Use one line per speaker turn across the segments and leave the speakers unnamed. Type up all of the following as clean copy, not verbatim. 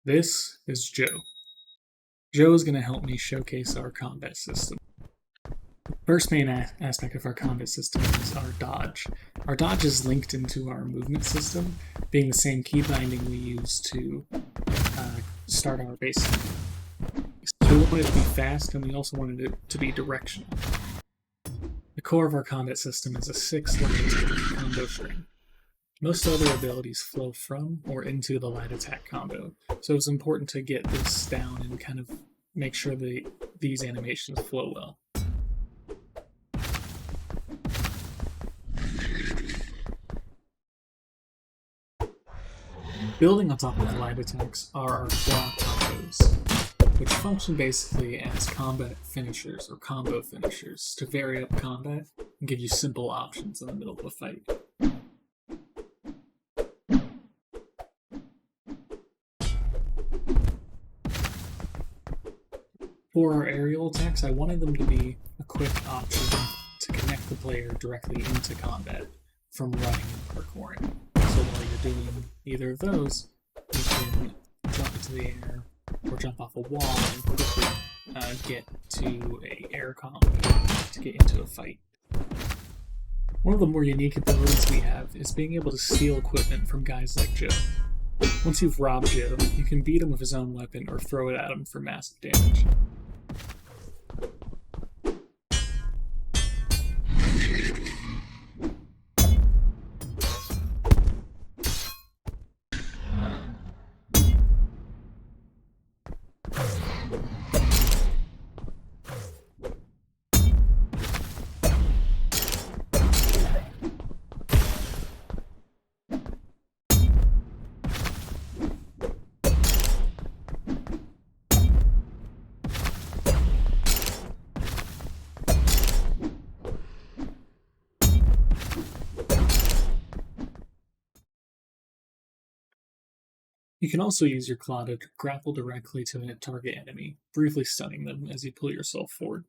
This is Joe. Joe is going to help me showcase our combat system. The first main aspect of our combat system is our dodge. Our dodge is linked into our movement system, being the same key binding we use to start our base. So we wanted it to be fast, and we also wanted it to be directional. The core of our combat system is a 6-light combo string. Most other abilities flow from or into the light attack combo, so it's important to get this down and kind of make sure that these animations flow well. Building on top of the light attacks are our claw combos, which function basically as combat finishers or combo finishers to vary up combat and give you simple options in the middle of a fight. For our aerial attacks, I wanted them to be a quick option to connect the player directly into combat from running and parkouring. So while you're doing either of those, you can jump into the air or jump off a wall and quickly get to a air combo to get into a fight. One of the more unique abilities we have is being able to steal equipment from guys like Joe. Once you've robbed Joe, you can beat him with his own weapon or throw it at him for massive damage. You can also use your claw to grapple directly to a target enemy, briefly stunning them as you pull yourself forward.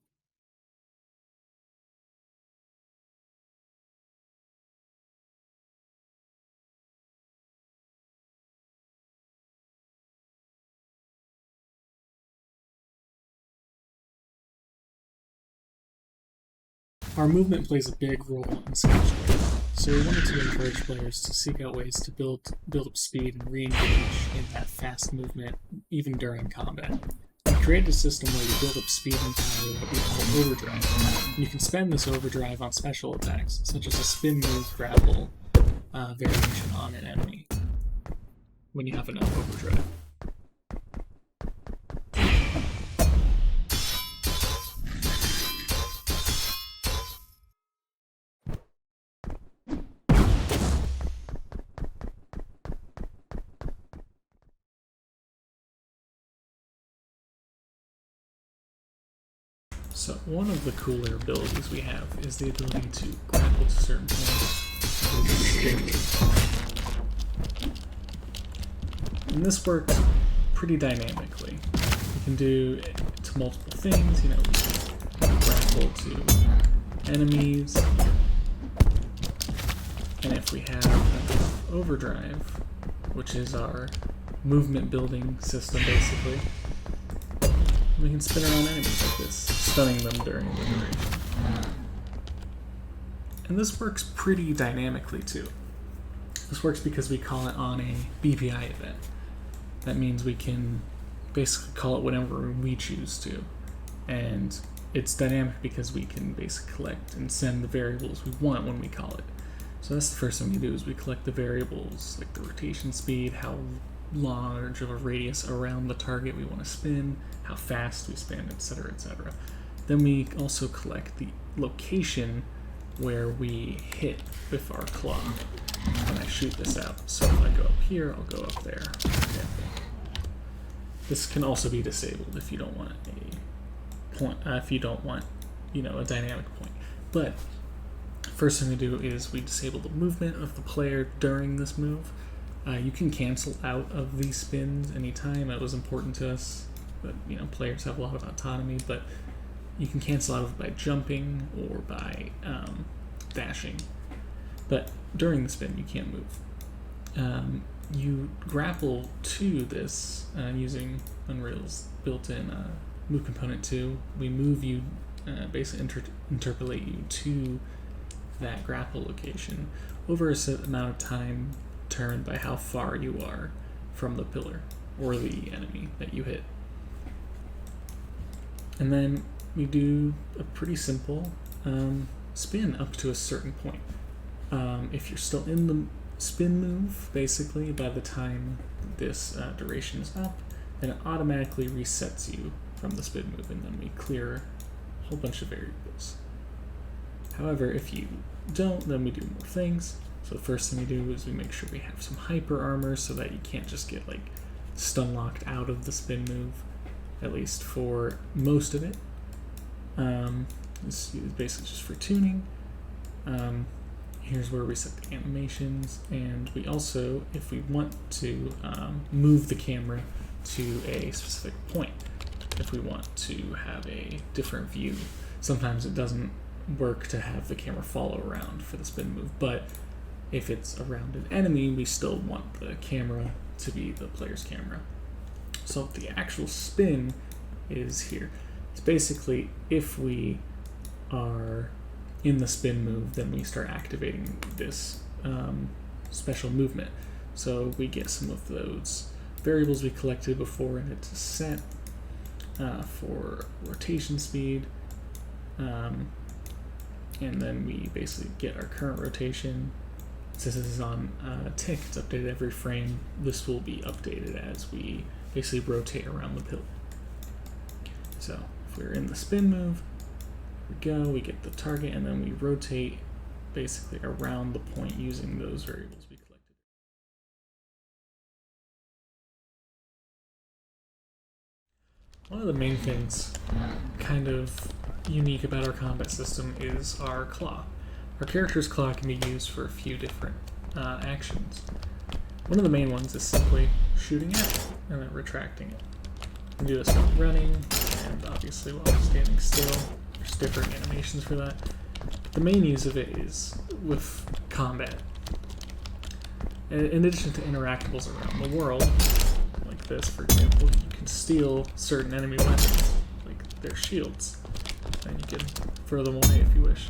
Our movement plays a big role in Skystrider, so we wanted to encourage players to seek out ways to build up speed and re-engage in that fast movement even during combat. We created a system where you build up speed and power that we call Overdrive, and you can spend this Overdrive on special attacks, such as a spin move grapple variation on an enemy, when you have enough Overdrive. So one of the cooler abilities we have is the ability to grapple to certain points with a spin. And this works pretty dynamically. You can do it to multiple things, we can grapple to enemies, and if we have Overdrive, which is our movement building system basically, we can spin around enemies like this, stunning them during the duration. And this works pretty dynamically too. This works because we call it on a BPI event. That means we can basically call it whenever we choose to. And it's dynamic because we can basically collect and send the variables we want when we call it. So that's the first thing we do is we collect the variables like the rotation speed, how large of a radius around the target we want to spin, how fast we spin, etc., etc. Then we also collect the location where we hit with our claw when I shoot this out. So if I go up here, I'll go up there. This can also be disabled if you don't want a point. If you don't want, a dynamic point. But first thing we do is we disable the movement of the player during this move. You can cancel out of these spins anytime. It was important to us, but players have a lot of autonomy. But you can cancel out of it by jumping or by dashing. But during the spin, you can't move. you grapple to this using Unreal's built-in move component 2. We move you, basically interpolate you to that grapple location over a set amount of time determined by how far you are from the pillar or the enemy that you hit. And then we do a pretty simple spin up to a certain point. If you're still in the spin move, basically, by the time this duration is up, then it automatically resets you from the spin move, and then we clear a whole bunch of variables. However, if you don't, then we do more things. So the first thing we do is we make sure we have some hyper armor so that you can't just get like stun locked out of the spin move, at least for most of it. This is basically just for tuning. Here's where we set the animations, and we also, if we want to move the camera to a specific point, if we want to have a different view. Sometimes it doesn't work to have the camera follow around for the spin move, but if it's around an enemy, we still want the camera to be the player's camera. So the actual spin is here. It's basically if we are in the spin move, then we start activating this special movement. So we get some of those variables we collected before, and it's set for rotation speed, and then we basically get our current rotation. Since this is on tick, it's updated every frame. This will be updated as we basically rotate around the pillar. So if we're in the spin move, we get the target, and then we rotate basically around the point using those variables we collected. One of the main things kind of unique about our combat system is our claw. Our character's claw can be used for a few different actions. One of the main ones is simply shooting at it and then retracting it. You can do this while running, and obviously while standing still. There's different animations for that. The main use of it is with combat. In addition to interactables around the world, like this, for example, you can steal certain enemy weapons, like their shields, and you can throw them away if you wish.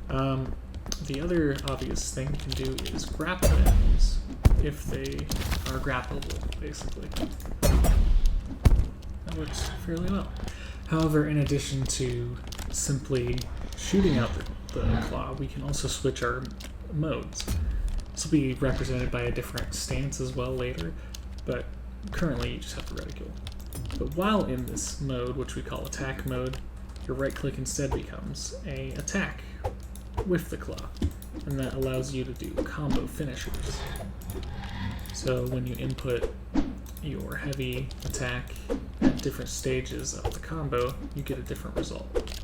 The other obvious thing you can do is grapple enemies if they are grappleable, basically. That works fairly well. However, in addition to simply shooting out the claw, we can also switch our modes. This will be represented by a different stance as well later, but currently you just have the reticule. But while in this mode, which we call attack mode, your right click instead becomes a attack with the claw, and that allows you to do combo finishers. So when you input your heavy attack at different stages of the combo, you get a different result.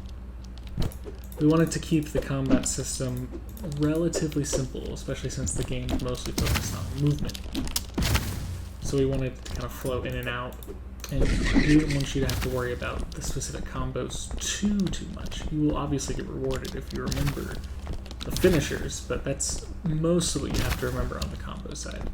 We wanted to keep the combat system relatively simple, especially since the game is mostly focused on movement. So we wanted it to kind of flow in and out, and we didn't want you to have to worry about the specific combos too much. You will obviously get rewarded if you remember the finishers, but that's most of what you have to remember on the combo side.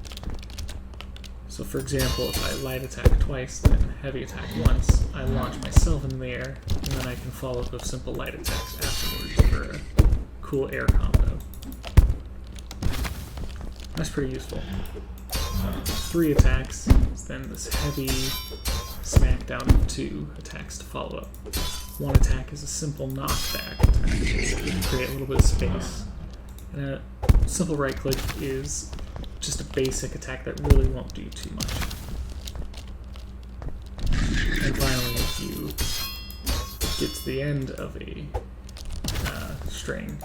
So for example, if I light attack twice, then heavy attack once, I launch myself in the air, and then I can follow up with simple light attacks afterwards for a cool air combo. That's pretty useful. 3 attacks, then this heavy smackdown of 2 attacks to follow up. 1 attack is a simple knockback attack to create a little bit of space. And a simple right click is just a basic attack that really won't do too much. And finally, if you get to the end of a string,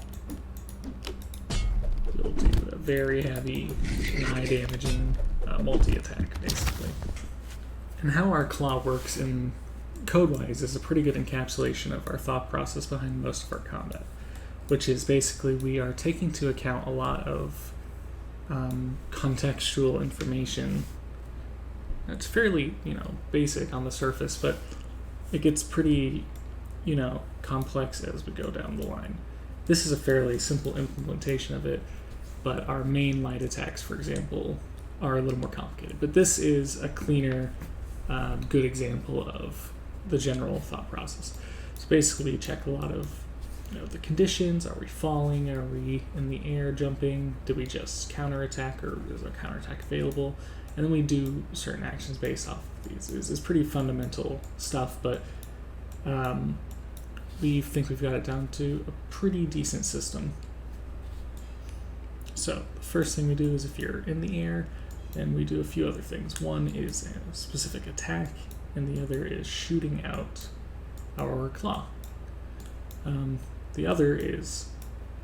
you'll do a very heavy, high damaging multi-attack, basically. And how our claw works in code-wise is a pretty good encapsulation of our thought process behind most of our combat, which is basically we are taking into account a lot of contextual information. It's fairly, basic on the surface, but it gets pretty, complex as we go down the line. This is a fairly simple implementation of it, but our main light attacks, for example, are a little more complicated. But this is a cleaner, good example of the general thought process. So basically, we check a lot of the conditions. Are we falling? Are we in the air jumping? Do we just counterattack, or is our counterattack available? And then we do certain actions based off of these. It's pretty fundamental stuff, but we think we've got it down to a pretty decent system. So the first thing we do is, if you're in the air, then we do a few other things. One is a specific attack, and the other is shooting out our claw. The other is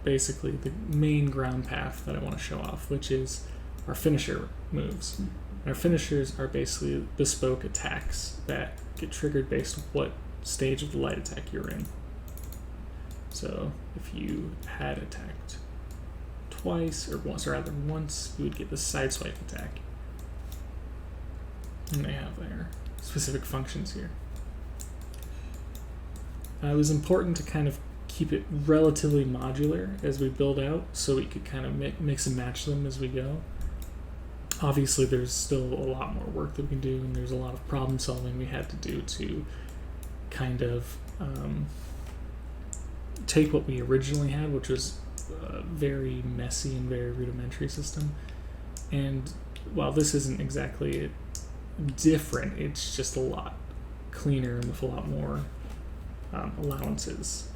basically the main ground path that I want to show off, which is our finisher moves. Our finishers are basically bespoke attacks that get triggered based on what stage of the light attack you're in. So if you had attacked twice, or once, you would get the sideswipe attack. And they have their specific functions here. It was important to kind of keep it relatively modular as we build out, so we could kind of mix and match them as we go. Obviously, there's still a lot more work that we can do, and there's a lot of problem solving we had to do to kind of take what we originally had, which was a very messy and very rudimentary system. And while this isn't exactly different, it's just a lot cleaner and with a lot more allowances.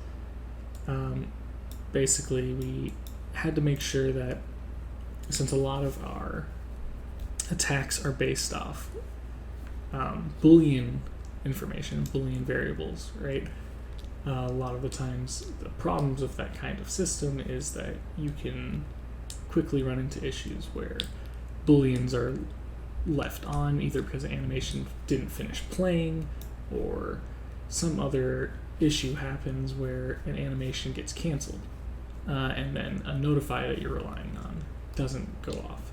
Basically, we had to make sure that, since a lot of our attacks are based off Boolean information, Boolean variables, right? A lot of the times, the problems with that kind of system is that you can quickly run into issues where Booleans are left on, either because the animation didn't finish playing, or some other issue happens where an animation gets canceled, and then a notify that you're relying on doesn't go off.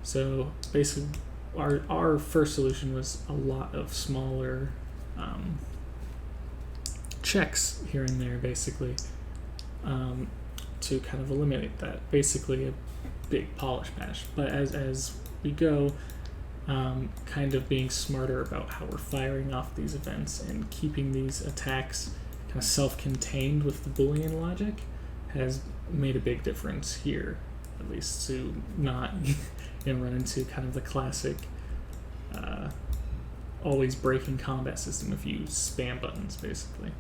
So basically, our first solution was a lot of smaller checks here and there, basically, to kind of eliminate that. Basically, a big polish patch. But as we go, kind of being smarter about how we're firing off these events and keeping these attacks kind of self-contained with the Boolean logic has made a big difference here, at least, to not run into kind of the classic always breaking combat system if you spam buttons, basically.